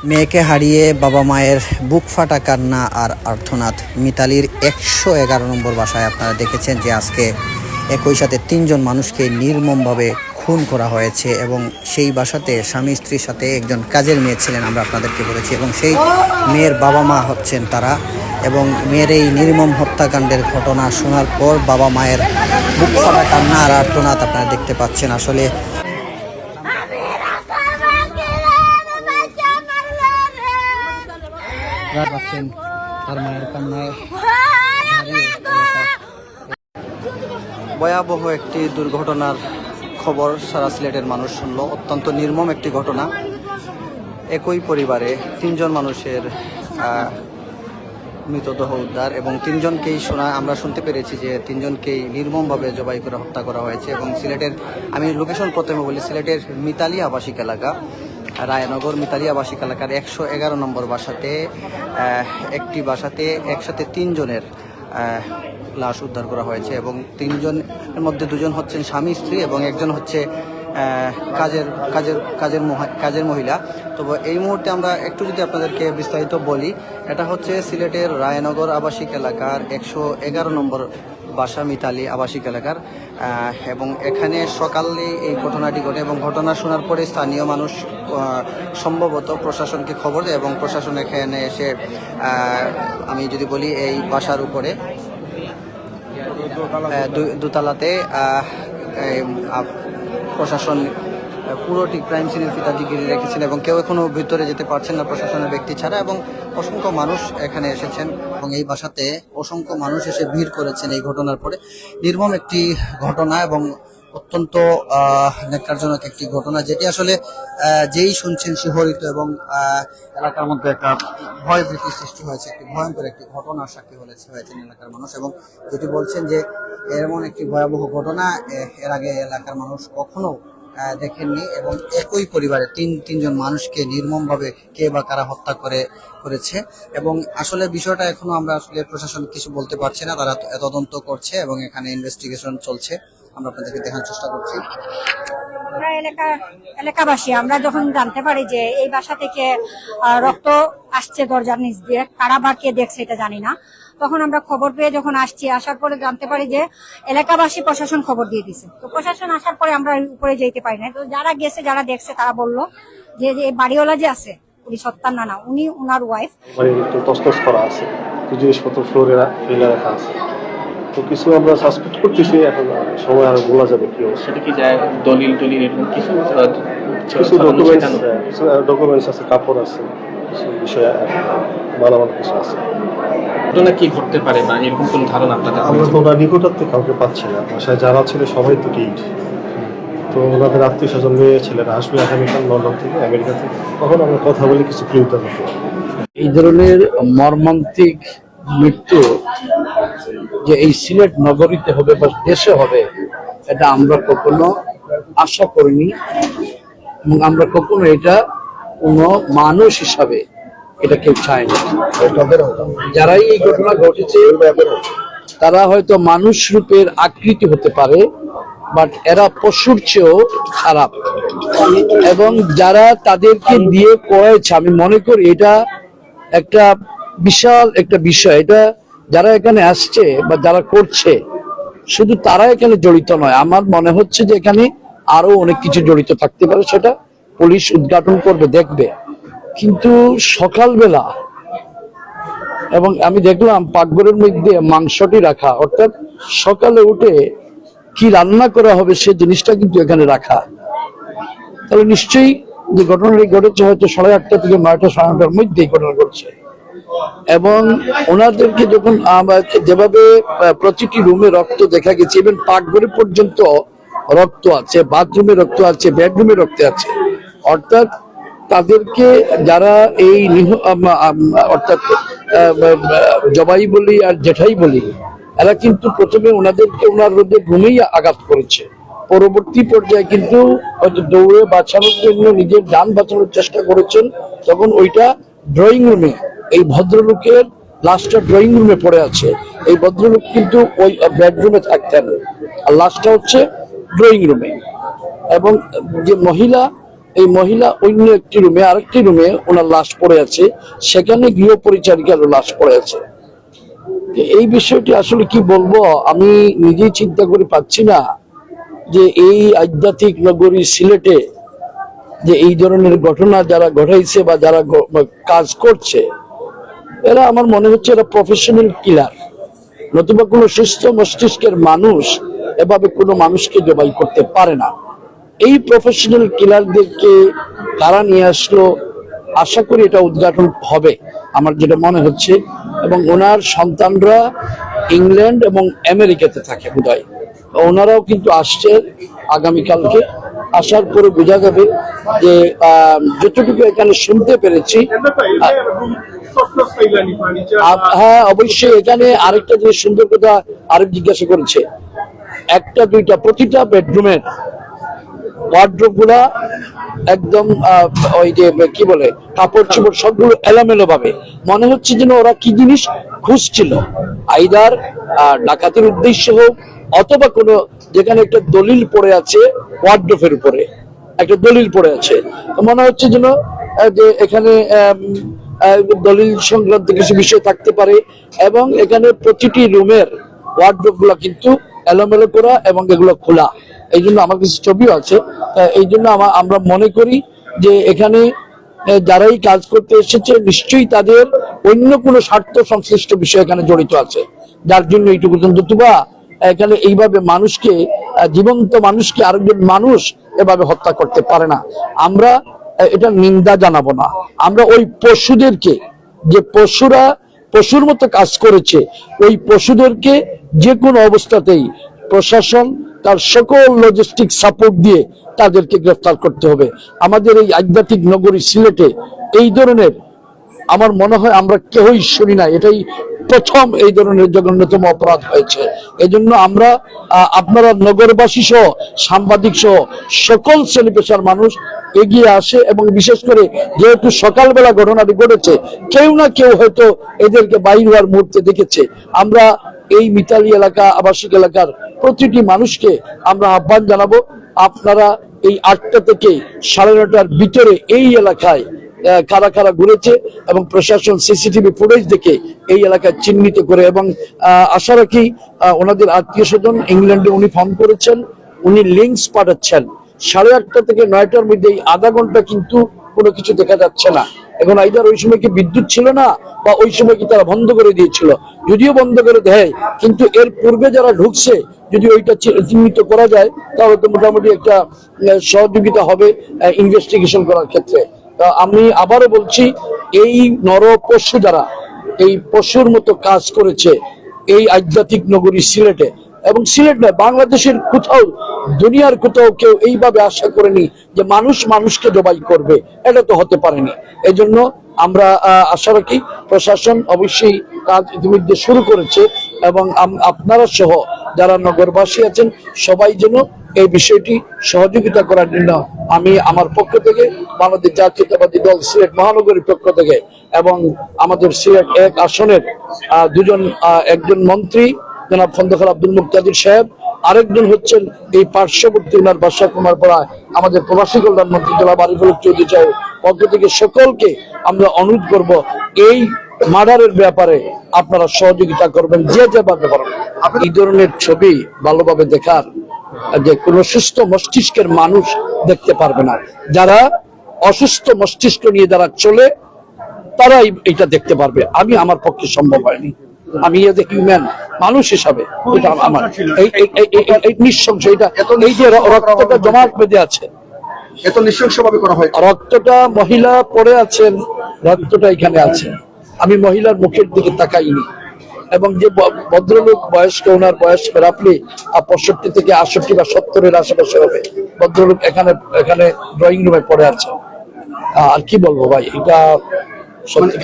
মেয়েকে হারিয়ে বাবা মায়ের বুক ফাটা কান্না আর আর্তনাদ। মিতালির 111 নম্বর বাসায় আপনারা দেখেছেন যে আজকে একই সাথে 3জন মানুষকে নির্মমভাবে খুন করা হয়েছে এবং সেই বাসাতে স্বামী স্ত্রীর সাথে একজন কাজের মেয়ে ছিলেন, আমরা আপনাদেরকে বলেছি, এবং সেই মেয়ের বাবা মা হচ্ছেন তারা। এবং মেয়ের এই নির্মম হত্যাকাণ্ডের ঘটনা শোনার পর বাবা মায়ের বুক ফাটা কান্না আর আর্তনাদ আপনারা দেখতে পাচ্ছেন। আসলে তার মায়ের কান্নায় ভয়াবহ একটি দুর্ঘটনার খবর সারা সিলেটের মানুষ শুনল। অত্যন্ত নির্মম একটি ঘটনা। একই পরিবারে 3জন মানুষের মৃতদেহ উদ্ধার এবং 3জনকেই আমরা শুনতে পেরেছি যে 3জনকেই নির্মমভাবে জবাই করে হত্যা করা হয়েছে। এবং সিলেটের, আমি লোকেশন প্রথমে বলি, সিলেটের মিতালি আবাসিক এলাকা, রায়নগর মিতালি আবাসিক এলাকার 111 নম্বর বাসাতে একটি বাসাতে একসাথে 3জনের লাশ উদ্ধার করা হয়েছে এবং 3জনের মধ্যে 2জন হচ্ছেন স্বামী স্ত্রী এবং একজন হচ্ছে কাজের মহিলা। তবে এই মুহূর্তে আমরা একটু যদি আপনাদেরকে বিস্তারিত বলি, এটা হচ্ছে সিলেটের রায়নগর আবাসিক এলাকার 111 নম্বর বাসা মিতালি আবাসিক এলাকার। এবং এখানে সকালে এই ঘটনাটি ঘটে এবং ঘটনা শোনার পরে স্থানীয় মানুষ সম্ভবত প্রশাসনকে খবর দেয় এবং প্রশাসন এখানে এসে, আমি যদি বলি, এই বাসার উপরে দোতলাতে প্রশাসন পুরোটি ক্রাইম সিনের ফিতাটি ঘিরে রেখেছেন এবং কেউ এখনো ভিতরে যেতে পারছেন না প্রশাসনের ব্যক্তি ছাড়া। এবং অসংখ্য মানুষ এখানে এসেছেন এবং এই বাসাতে অসংখ্য মানুষ এসে ভিড় করেছেন এই ঘটনার পরে। নির্মম একটি ঘটনা এবং অত্যন্ত ন্যাক্কারজনক একটি ঘটনা, যেটি আসলে যেই শুনছেন শিহরিত এবং এলাকার মধ্যে একটা ভয় ভীতি সৃষ্টি হয়েছে। একটি ভয়ঙ্কর একটি ঘটনার সাক্ষী হয়েছেন এলাকার মানুষ এবং যেটি বলছেন যে এমন একটি ভয়াবহ ঘটনা এর আগে এলাকার মানুষ কখনো দেখেননি এবং একই পরিবারে 3জন মানুষকে নির্মমভাবে কে বা কারা হত্যা করেছে। এবং আসলে বিষয়টা এখনো আমরা আসলে প্রশাসন কিছু বলতে পারছি না, তারা তদন্ত করছে এবং এখানে ইনভেস্টিগেশন চলছে। আমরা আপনাদেরকে দেখানোর চেষ্টা করছি। আমরা এলাকাবাসী আমরা যখন জানতে পারি যে এই বাসা থেকে রক্ত আসছে দরজার নিচ দিয়ে, কারা বা কে দেখছে এটা জানি না, তখন আমরা খবর পেয়ে যখন আসার পরে জানতে পারি যে এলাকাবাসী প্রশাসন খবর দিয়ে দিছে। তো প্রশাসন আসার পরে আমরা উপরে যেতে পারি না। তো যারা গেছে, যারা দেখছে, তারা বললো যে বাড়িওয়ালা যে আছে উনি সত্তার নানা, উনি ওনার ওয়াইফ তসতস করা আছে, জিনিসপত্র ফ্লোরে ফেলে রাখা আছে। তো কিছু আমরা সাসপেক্ট করতেছি, এখন সময় আর বলা যাবে কি অবস্থা। সেটা কি যায় দলিল এরকম কিছু ডকুমেন্টস আছে, কাপড় আছে, কিছু বিষয়ে মালামাল কিছু আছে। ঘটনা কি ঘটতে পারে বা এরকম কোন ধারণা আপনাদের? আমরা তো ওনার নিকটাত্মে কাউকে পাচ্ছি না, বাসায় যারা ছিল সবাই তো ডিড। তো ওনাদের আত্মীয় স্বজন মেয়ে ছেলেরা আসবে আগামীকাল লন্ডন থেকে, আমেরিকা থেকে, তখন আমরা কথা বলে কিছু ক্লিউ দেবো। এই ধরনের মর্মান্তিক মৃত্যু যে এই সিলেট নগরীতে হবে বা দেশে হবে, এটা আমরা কখনো আশা করিনি এবং আমরা কখনো এটা কোনো মানুষ হিসাবে এটা কেউ চায়নি। যারাই এই ঘটনা ঘটেছে তারা হয়তো মানুষ রূপের আকৃতি হতে পারে, বাট এরা পশুর চেয়েও খারাপ। এবং যারা তাদেরকে দিয়ে করেছে, আমি মনে করি এটা একটা বিশাল একটা বিষয়। এটা যারা এখানে আসছে বা যারা করছে, শুধু তারা এখানে জড়িত নয়, আমার মনে হচ্ছে যে এখানে আরো অনেক কিছু জড়িত থাকতে পারে। সেটা পুলিশ উদ্ঘাটন করবে, দেখবে। কিন্তু সকালবেলা, এবং আমি দেখলাম পাকঘরের মধ্যে মাংসটি রাখা, অর্থাৎ সকালে উঠে কি রান্না করা হবে সে জিনিসটা কিন্তু এখানে রাখা। তাহলে নিশ্চয়ই যে ঘটনাটি ঘটেছে হয়তো 8:30 থেকে 9টা 9:30টার মধ্যে এই ঘটনা ঘটছে। এবং ওনাদেরকে যখন যেভাবে প্রতিটি রুমে রক্ত দেখা গেছে, ইভেন পাকঘরে পর্যন্ত রক্ত আছে, বাথরুমে রক্ত আছে, বেডরুমে রক্ত আছে। অর্থাৎ তাদেরকে যারা এই অর্থাৎ জবাই বলি আর জেঠাই বলি, এরা কিন্তু প্রথমে ওনাদেরকে ওনাদের রুমেই আঘাত করেছে। পরবর্তী পর্যায়ে কিন্তু হয়তো দৌড়ে বাঁচানোর জন্য নিজের যান বাঁচানোর চেষ্টা করেছেন, তখন ওইটা ড্রয়িং রুমে, এই ভদ্রলোকের লাশটা ড্রয়িং রুমে পড়ে আছে। এই ভদ্রলোক কিন্তু ওই বেডরুমে থাকতেন, আর লাশটা হচ্ছে ড্রয়িং রুমে। এবং যে মহিলা এই মহিলা অন্য একটি রুমে, আরেকটি রুমে ওনার লাশ পড়ে আছে, সেখানে গৃহ পরিচারিকার লাশ পড়ে আছে। এই বিষয়টি আসলে কি বলবো, আমি নিজেই চিন্তা করে পাচ্ছি না যে এই আধ্যাত্মিক নগরী সিলেটে যে এই ধরনের ঘটনা যারা ঘটাইছে বা যারা কাজ করছে, এরা আমার মনে হচ্ছে এরা প্রফেশনাল কিলার, নতুবা কোনো সুস্থ মস্তিষ্কের মানুষ এভাবে কোনো মানুষকে জবাই করতে পারে না। এই প্রফেশনাল কিলারদেরকে কারা নিয়ে আসলো, আশা করি এটা উদ্ঘাটন হবে আমার যেটা মনে হচ্ছে। এবং ওনার সন্তানরা ইংল্যান্ড এবং আমেরিকাতে থাকে বোধহয়, ওনারাও কিন্তু আসছে আগামীকালকে। আসার পরে বোঝা যাবে যে যতটুকু এখানে শুনতে পেরেছি। হ্যাঁ, অবশ্যই এখানে আরেকটা জিনিস সুন্দর কথা আরেক জিজ্ঞাসা করেছে, একটা দুইটা প্রতিটা বেডরুমের ওয়ার্ড্রোব গুলা একদম ওই যে কি বলে কাপড় চোপড় সবগুলো এলোমেলো ভাবে, মনে হচ্ছে যেন ওরা কি জিনিস খুঁজছিল, আইদার ডাকাতির উদ্দেশ্য হোক অথবা কোনো যেখানে একটা দলিল পড়ে আছে, ওয়ার্ড্রোবের উপরে একটা দলিল পড়ে আছে, মনে হচ্ছে যেন যে এখানে দলিল সংক্রান্ত কিছু বিষয় থাকতে পারে। এবং এখানে প্রতিটি রুমের ওয়ার্ড্রোব গুলা কিন্তু এলোমেলো করা এবং এগুলো খোলা, এই জন্য আমার কিছু ছবিও আছে। এই জন্য আমরা মনে করি যে এখানে যারাই কাজ করতে এসেছে নিশ্চয়ই তাদের অন্য কোনো স্বার্থ সংশ্লিষ্ট বিষয় এখানে জড়িত আছে, যার জন্য এইটুকু তুবা এখানে এইভাবে মানুষকে, জীবন্ত মানুষকে আরেকজন মানুষ এভাবে হত্যা করতে পারে না। আমরা এটা নিন্দা জানাবো না, আমরা ওই পশুদেরকে, যে পশুরা পশুর মতো কাজ করেছে, ওই পশুদেরকে যে কোনো অবস্থাতেই প্রশাসন তার সকল লজিস্টিক সাপোর্ট দিয়ে তাদেরকে গ্রেফতার করতে হবে। আমাদের এই আধ্যাত্মিক নগরী সিলেটে এই ধরনের আমার মনে হয় আমরা কেউই শুনি না, এটাই প্রথম এই ধরনের জঘন্যতম অপরাধ হয়েছে। এই জন্য আমরা আপনারা নগরবাসী সহ সাংবাদিক সহ সকল শ্রেণী পেশার মানুষ এগিয়ে আসে, এবং বিশেষ করে যেহেতু সকালবেলা ঘটনাটি ঘটেছে, কেউ না কেউ হয়তো এদেরকে বাইর হওয়ার মুহূর্তে দেখেছে। আমরা এই মিতালি এলাকা, আবাসিক এলাকার প্রতিটি মানুষকে আমরা আহ্বান জানাবো, আপনারা এই 8টা থেকে 9:30টার ভিতরে এই এলাকায় কারা কারা ঘুরেছে এবং প্রশাসন সিসিটিভি ফুটেজ দেখে এই এলাকায় চিহ্নিত করে, এবং আশা রাখি ওনাদের আত্মীয় স্বজন ইংল্যান্ডে উনি ফোন করেছেন, উনি লিঙ্কস পাঠাচ্ছেন। 8:30 থেকে 9টার মধ্যে এই আধা ঘন্টা কিন্তু কোনো কিছু দেখা যাচ্ছে না। এখন আইদার ওই সময় কি বিদ্যুৎ ছিল না, বা ওই সময় কি তারা বন্ধ করে দিয়েছিল, যদিও বন্ধ করে দেয় কিন্তু এর পূর্বে যারা ঢুকছে যদি ওইটা চিহ্নিত করা যায় তাহলে তো মোটামুটি একটা সহযোগিতা হবে ইনভেস্টিগেশন করার ক্ষেত্রে। আমি আবারও বলছি, এই নর পশু যারা এই পশুর মতো কাজ করেছে এই আধ্যাত্মিক নগরী সিলেটে, এবং সিলেট নয় বাংলাদেশের কোথাও, দুনিয়ার কোথাও কেউ এইভাবে আশা করেনি যে মানুষ মানুষকে জবাই করবে, এটা তো হতে পারেনি। এই জন্য আমরা আশা রাখি প্রশাসন অবশ্যই কাজ ইতিমধ্যে শুরু করেছে, এবং আপনারা সহ যারা নগরবাসী আছেন সবাই যেন এই বিষয়টি সহযোগিতা করার জন্য আমি আমার পক্ষ থেকে, বাংলাদেশ জাতীয়তাবাদী দল সিলেট মহানগরীর পক্ষ থেকে, এবং আমাদের সিলেট 1 আসনের একজন মন্ত্রী জনাব খন্দকার আব্দুল মুক্তাদির সাহেব, আরেকজন হচ্ছেন এই পার্শ্ববর্তী উনার বাসা কুমারপাড়ায় আমাদের প্রবাসী কল্যাণ মন্ত্রী জনাব আরিফুল চৌধুরী সাহেব পক্ষ থেকে সকলকে আমরা অনুরোধ করব এই মার্ডারের ব্যাপারে আপনারা সহযোগিতা করবেন যে যেভাবে পারেন। এই ধরনের ছবি ভালোভাবে দেখার যে কোনো সুস্থ মস্তিষ্কের মানুষ দেখতে পারবে না, যারা অসুস্থ মস্তিষ্ক নিয়ে যারা চলে তারাই এটা দেখতে পারবে। আমি আমার পক্ষে সম্ভব হয়নি, আমি এজ এ হিউম্যান মানুষ হিসাবে এটা আমার এই নিঃশংস, এটা এই যে রক্তটা জমাট বেঁধে আছে, এত নৃশংসভাবে করা হয়, রক্তটা মহিলা পড়ে আছেন, রক্তটা এখানে আছে, আমি মহিলার মুখের দিকে তাকাইনি। এবং যে ভদ্রলোক বয়স্ক, ওনার বয়স রাফলি 65 থেকে 68 বা 70-এর আশেপাশে হবে, ভদ্রলোক এখানে ড্রয়িং রুমে পড়ে আছে। আর কি বলবো ভাই, এটা সত্যি